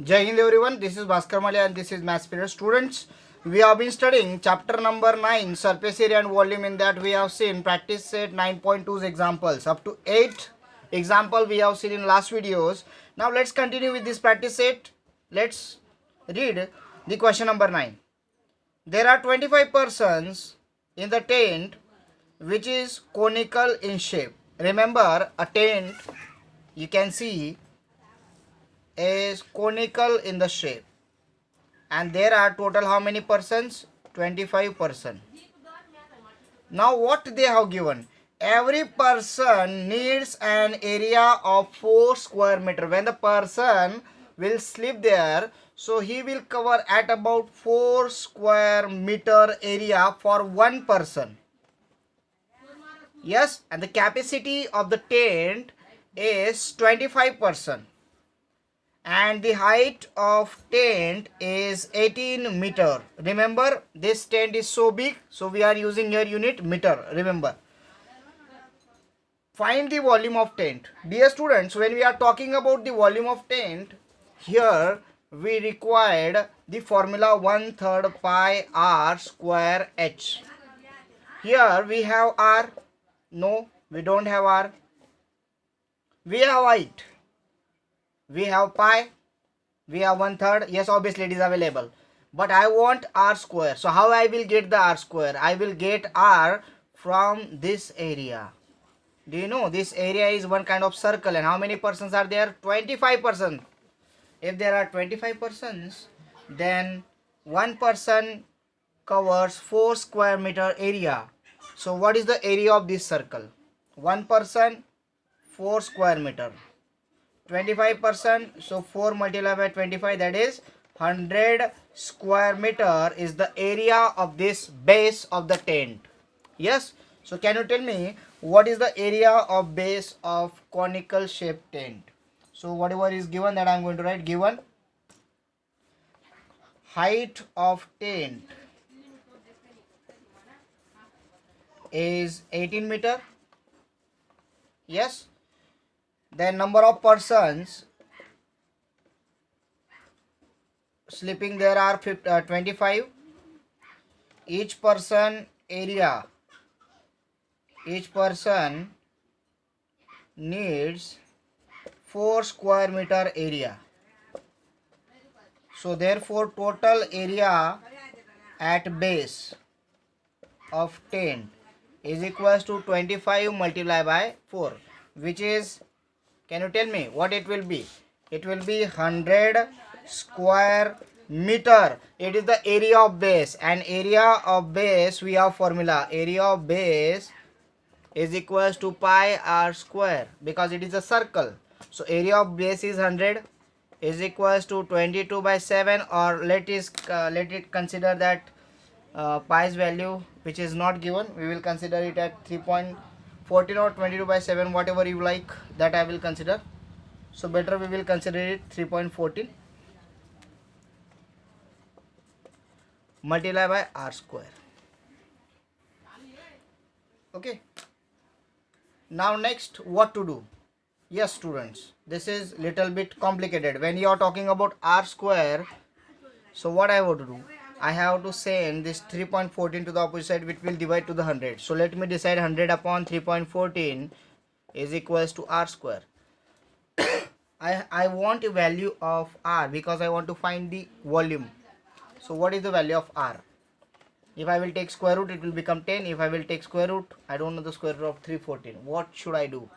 Jai Hind everyone, this is Bhaskar Malia and this is Maths period. Students, we have been studying chapter number 9, surface area and volume. In that we have seen practice set 9.2's examples. Up to 8 example we have seen in last videos. Now let's continue with this practice set. Let's read the question number 9. There are 25 persons in the tent which is conical in shape. Remember, a tent you can see is conical in the shape, and there are total how many persons? 25 person. Now what they have given, every person needs an area of 4 square meter. When the person will sleep there, so he will cover at about 4 square meter area for one person. Yes, and the capacity of the tent is 25 person, and the height of tent is 18 meter. Remember, this tent is so big, so we are using here unit meter. Remember, find the volume of tent. Dear students, when we are talking about the volume of tent, here we required the formula 1/3 pi r square h. Here we have r. No, we don't have r. We have height. We have pi, we have 1/3. Yes, obviously it is available, but I want r square. So how I will get the r square? I will get r from this area. Do you know this area is one kind of circle, and how many persons are there? 25 persons. If there are 25 persons, then one person covers 4 square meter area. So what is the area of this circle? One person, 4 square meter. 25%, so 4 multiplied by 25, that is 100 square meter is the area of this base of the tent. Yes, so can you tell me what is the area of base of conical shaped tent? So whatever is given, that I am going to write. Given height of tent is 18 meter. Yes, then number of persons sleeping there are 25. Each person area, each person needs 4 square meter area. So therefore total area at base of tent is equals to 25 multiplied by 4, which is, can you tell me what it will be? It will be 100 square meter. It is the area of base, and area of base we have formula. Area of base is equals to pi r square, because it is a circle. So area of base is 100 is equals to 22 by 7, or let it consider that pi's value which is not given, we will consider it at 3.14 or 22 by 7, whatever you like, that I will consider. So better we will consider it 3.14 multiplied by r square. Okay, now next what to do? Yes students, this is little bit complicated. When you are talking about r square, so what I have to do, I have to send this 3.14 to the opposite side, which will divide to the 100. So let me decide 100 upon 3.14 is equals to r square. I want a value of r because I want to find the volume. So what is the value of r? If I will take square root, it will become 10. If I will take square root, I don't know the square root of 314. What should I do?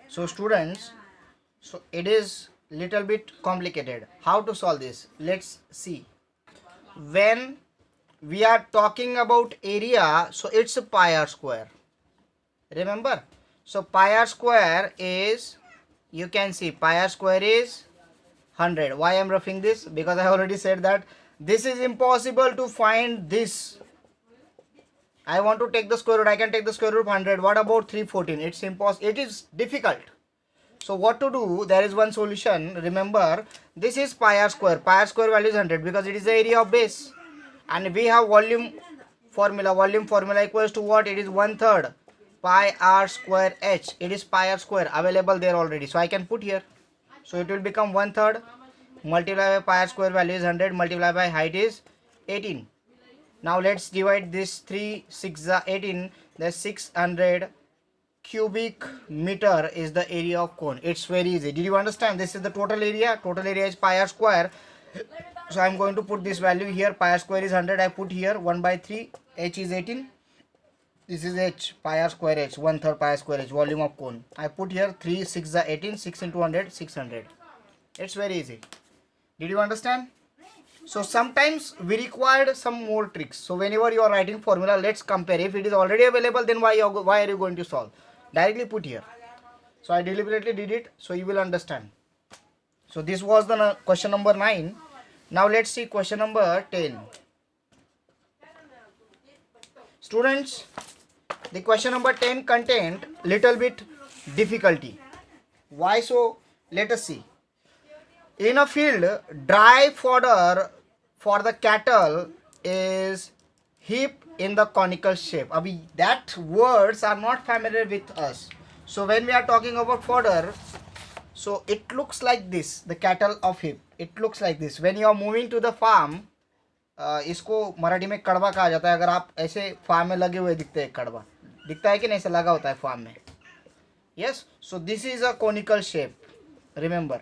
So students, so it is little bit complicated. How to solve this? Let's see. When we are talking about area, so it's a pi r square. Remember? So pi r square is, you can see pi r square is 100. Why I am roughing this? Because I already said that this is impossible to find this. I want to take the square root. I can take the square root of 100. What about 314? It's impossible. It is difficult. So what to do? There is one solution. Remember, this is pi r square. Pi r square value is 100 because it is the area of base. And we have volume formula. Volume formula equals to what? It is 1/3 pi r square h. It is pi r square available there already. So I can put here. So it will become 1/3 multiplied by pi r square value is 100 multiplied by height is 18. Now let's divide this 3 6 18. The 600 cubic meter is the area of cone. It's very easy. Did you understand? This is the total area. Total area is pi r square. So I'm going to put this value here. Pi r square is 100. I put here 1/3. H is 18. This is h. Pi r square h. 1/3 pi r square h. Volume of cone. I put here 3 6 18. 6 into 100 600. It's very easy. Did you understand? So sometimes we required some more tricks. So whenever you are writing formula, let's compare. If it is already available, then why are you going to solve? Directly put here. So I deliberately did it so you will understand. So this was the question number 9. Now let's see question number 10. Students, the question number 10 contained little bit difficulty. Why so? Let us see. In a field, dry fodder for the cattle is heap in the conical shape. Abhi, that words are not familiar with us. So when we are talking about fodder, so it looks like this, the cattle of heap. It looks like this. When you are moving to the farm, इसको मराठी में कड़वा कहा जाता है. अगर आप ऐसे farm में लगे हुए दिखते हैं, कड़वा दिखता है कि नहीं, ऐसे लगा होता है फार्म में. Yes, so this is a conical shape, remember,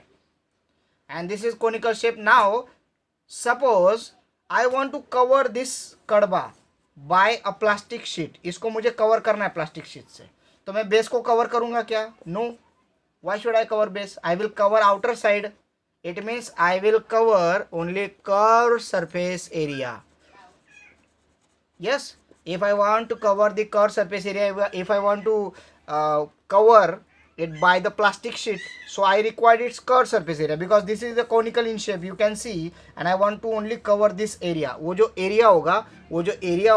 and this is conical shape. Now suppose I want to cover this kadba by a plastic sheet. इसको मुझे कवर करना है प्लास्टिक शीट से, तो मैं बेस को कवर करूंगा क्या? No. Why should I cover base? I will cover outer side. It means I will cover only curved surface area. Yes, if I want to cover the curved surface area, if I want to cover it by the plastic sheet, so I require its curved surface area because this is the conical in shape, you can see, and I want to only cover this area. वो जो area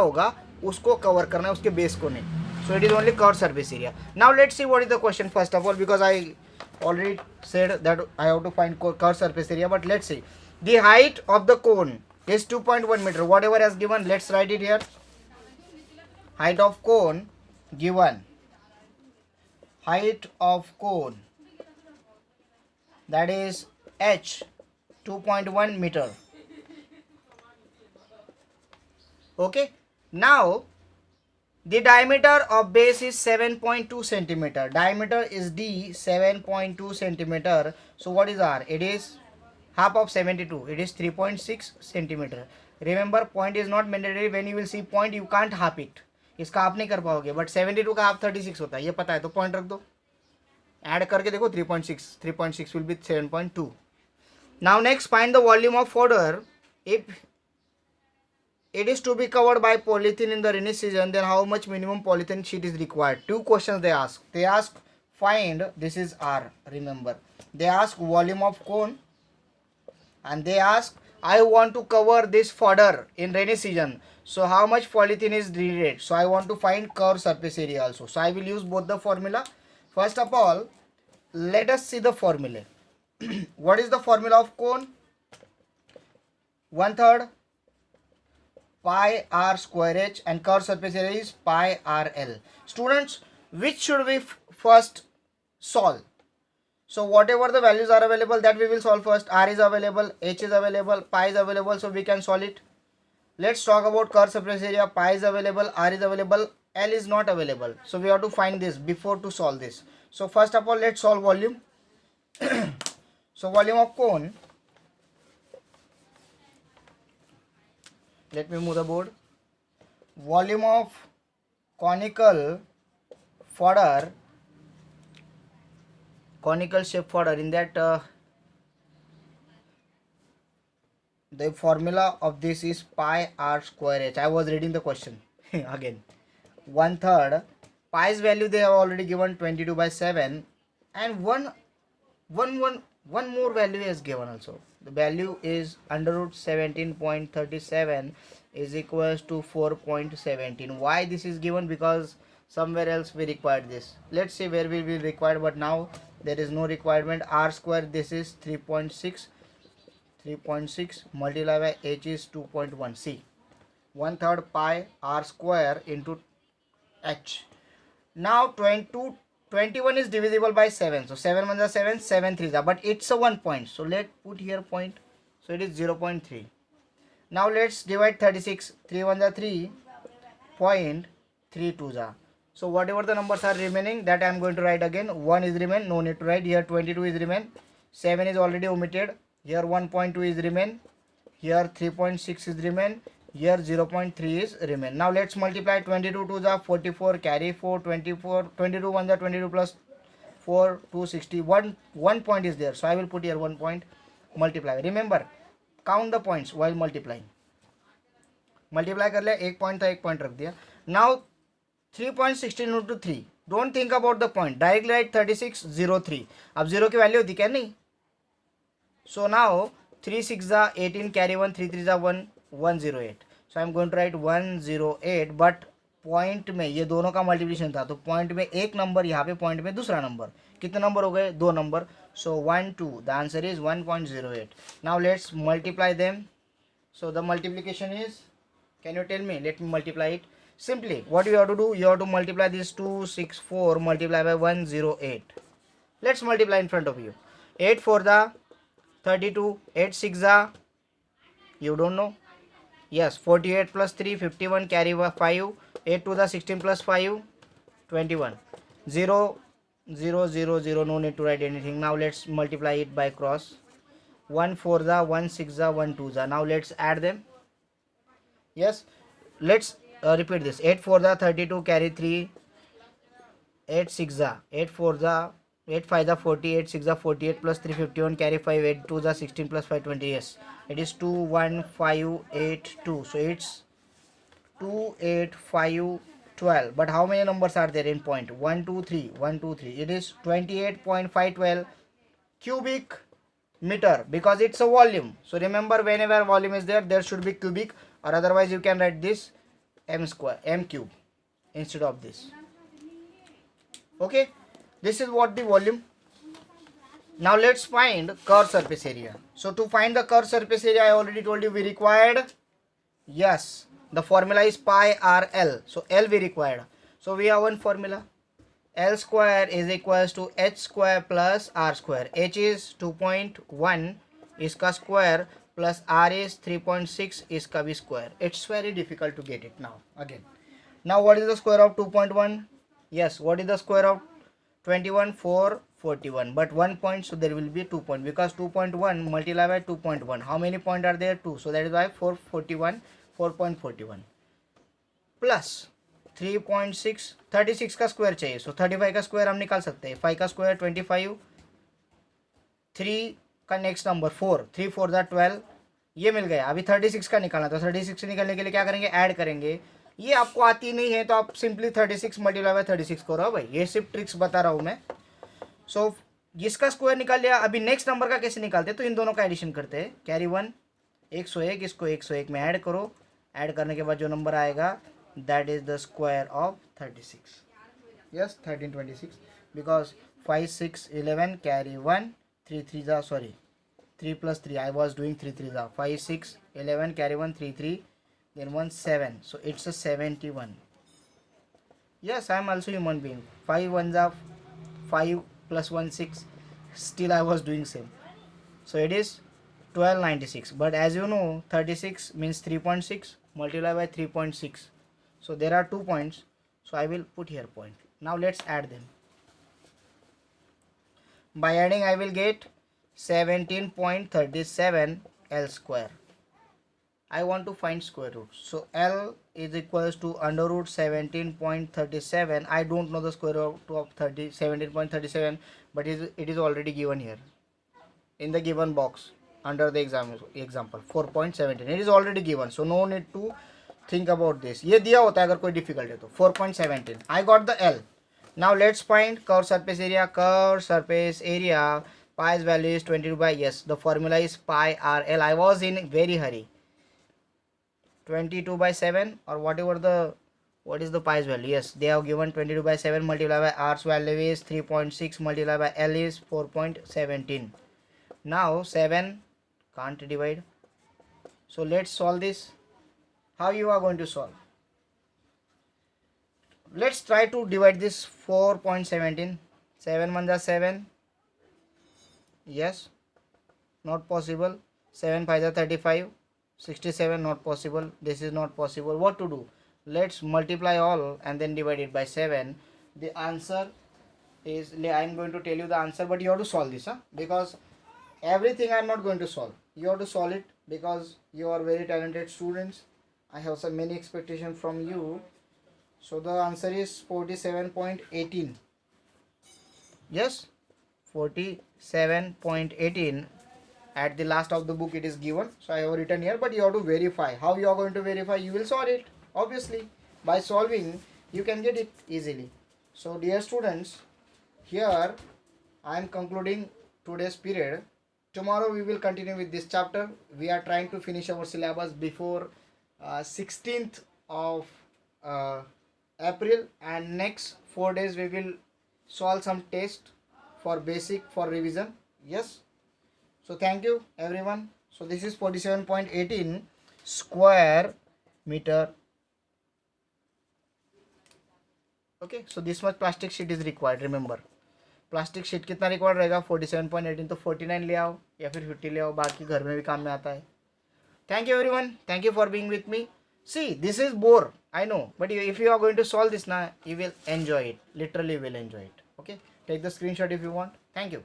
होगा उसको cover करना है, उसके base को नहीं. So it is only curved surface area. Now let's see what is the question first of all, because I already said that I have to find curved surface area, but let's see. The height of the cone is 2.1 meter. Whatever has given, let's write it here. Height of cone given. Height of cone, that is h, 2.1 meter. Okay. Now the diameter of base is 7.2 centimeter. Diameter is d, 7.2 centimeter. So what is r? It is half of 72. It is 3.6 centimeter. Remember, point is not mandatory. When you will see point, you can't half it. इसका आप नहीं कर पाओगे, but 72 का आप 36 होता है, ये पता है तो पॉइंट रख दो. ऐड करके देखो 3.6 will be 7.2. Now next, find the volume of fodder. If it is to be covered by polythene in the rainy season, then how much minimum polythene sheet is required? Two questions they ask. They ask find, this is R, remember. They ask volume of cone, and they ask I want to cover this fodder in rainy season. So how much polythene is needed? So I want to find curved surface area also. So I will use both the formula. First of all, let us see the formula. What is the formula of cone? 1/3 pi r square h, and curved surface area is pi r l. Students, which should we first solve? So whatever the values are available, that we will solve first. R is available, h is available, pi is available, so we can solve it. Let's talk about curved surface area. Pi is available, R is available, L is not available. So we have to find this before to solve this. So first of all, let's solve volume. So volume of cone, let me move the board. Volume of conical fodder, conical shape fodder, in that the formula of this is pi r square h. I was reading the question again. 1/3 pi's value they have already given 22/7, and one more value is given also. The value is under root 17.37 is equals to 4.17. Why this is given? Because somewhere else we required this. Let's see where we will require, but now there is no requirement. R square, this is 3.6 multiplied by h is 2.1. See, 1/3 pi r square into h. Now 22 21 is divisible by 7. So 7 1 is 7, 7 3 is, but it's a 1 point. So let's put here point. So it is 0.3. Now let's divide 36. 3 1 is 3. 0.32 is. So whatever the numbers are remaining, that I am going to write again. 1 is remain, no need to write. Here 22 is remain. 7 is already omitted. Here 1.2 is remain. Here 3.6 is remain. Here 0.3 is remain. Now let's multiply 22 to the 44, carry 4, 24, 22 1 the 22 plus 4, 260. 1 point is there. So I will put here 1 point, multiply. Remember, count the points while multiplying. Multiply कर लिया, एक point था, एक point रख दिया. Now 3.16 into 3. Don't think about the point. Directly write 3603. अब 0 की value होती क्या नहीं. So now 3 6 are 18, carry 1, 3 3 are 1, 108. So I am going to write 108, but point में ये दोनों का मल्टीप्लिकेशन था, तो पॉइंट में एक नंबर, यहाँ पे पॉइंट में दूसरा नंबर. कितने नंबर हो गए? 2 number. So 1 2, the answer is 1.08. Now let's multiply them. So the multiplication is, can you tell me? Let me multiply it. Simply what you have to do, you have to multiply this 264 multiply by 108. Let's multiply in front of you. 8 4 the 32, 8 6 the, you don't know. Yes, 48 plus 3 51, carry 5, 8 to the 16 plus 5 21. 0 0 0 0, no need to write anything. Now let's multiply it by cross. 1 4 the, 1 6 the, 1 2 the. Now let's add them. Yes, let's repeat this. 8 4 the 32, carry 3, 8 6 the, 8 4 the, 8 5 the 40, 8 6 the 48 plus 3 51, carry 5, 8 2 the 16 plus 5 20. Yes, it is 2 1 5 8 2. So it's 2 8 5 12. But how many numbers are there in point? 1 2 3, 1 2 3. It is 28.512 cubic meter, because it's a volume. So remember, whenever volume is there, there should be cubic, or otherwise you can write this m square, m cube instead of this. Okay, this is what the volume. Now let's find curved surface area. So to find the curved surface area, I already told you we required, yes, the formula is pi r l. So l we required. So we have one formula. L square is equals to h square plus r square. H is 2.1, इसका square, plus r is 3.6, इसका भी square. It's very difficult to get it now. Again, now what is the square of 2.1? Yes, what is the square of 21? 441. But 1 point, so there will be 2 points, because 2.1 multiplied by 2.1. How many points are there? 2. So that is why 441, 4.41 plus 3.6, 36 का square चाहिए. सो 35 का square हम निकाल सकते हैं. 5 का square 25, 3 का next number 4, 3 4 दा 12, ये मिल गया. अभी 36 का निकालना, तो 36 निकालने के लिए क्या करेंगे? ऐड करेंगे. ये आपको आती नहीं है तो आप सिंपली 36 मल्टीप्लाई बाय 36 करो भाई. ये सिर्फ ट्रिक्स बता रहा हूँ मैं. सो जिसका स्क्वायर निकाल लिया, अभी नेक्स्ट नंबर का कैसे निकालते हैं? तो इन दोनों का एडिशन करते हैं. कैरी 1 101, इसको 101 में ऐड करो. ऐड करने के बाद जो नंबर आएगा, that is the square of 36. Yes, 1326, because 5 6 11, carry 1, 3 3 the, sorry, 3 plus 3, I was doing 3 3 the, 5 6 11, carry 1, 3 3, then 1 7. So it's a 71. Yes, I am also human being. 5 1 the 5 plus 1 6, still I was doing same. So it is 1296. But as you know, 36 means 3.6 multiplied by 3.6. So there are 2 points, so I will put here point. Now let's add them. By adding, I will get 17.37 L square. I want to find square root. So L is equals to under root 17.37. I don't know the square root of 17.37, but it is already given here in the given box under the example 4.17. It is already given, so no need to think about this. ये दिया होता है अगर कोई difficult है तो. 4.17. I got the L. Now let's find curved surface area. Curved surface area, pi's value is 22 by, yes, the formula is pi r l. I was in very hurry. 22 by 7, or whatever the, what is the pi's value? Yes, they have given 22 by 7 multiplied by r's value is 3.6 multiplied by l is 4.17. Now 7 can't divide. So let's solve this. How you are going to solve? Let's try to divide this 4.17. 7 1 is 7. Yes, not possible. 7 5 is 35. 67, not possible. This is not possible. What to do? Let's multiply all and then divide it by 7. The answer is, I am going to tell you the answer, but you have to solve this, because everything I am not going to solve. You have to solve it because you are very talented students. I have some many expectations from you. So the answer is 47.18. Yes, 47.18. At the last of the book it is given, so I have written here, but you have to verify. How you are going to verify? You will solve it, obviously. By solving you can get it easily. So dear students, here I am concluding today's period. Tomorrow we will continue with this chapter. We are trying to finish our syllabus before 16th of April, and next 4 days we will solve some test for basic, for revision. Yes. So thank you everyone. So this is 47.18 square meter. Okay, so this much plastic sheet is required. Remember, plastic sheet कितना required रहेगा? 47.18. तो 49 ले आओ या फिर 50 ले आओ, बाकी घर में भी काम में आता है. Thank you everyone. Thank you for being with me. See, this is bore, I know, but if you are going to solve this now, you will enjoy it. Literally, you will enjoy it. Okay, take the screenshot if you want. Thank you.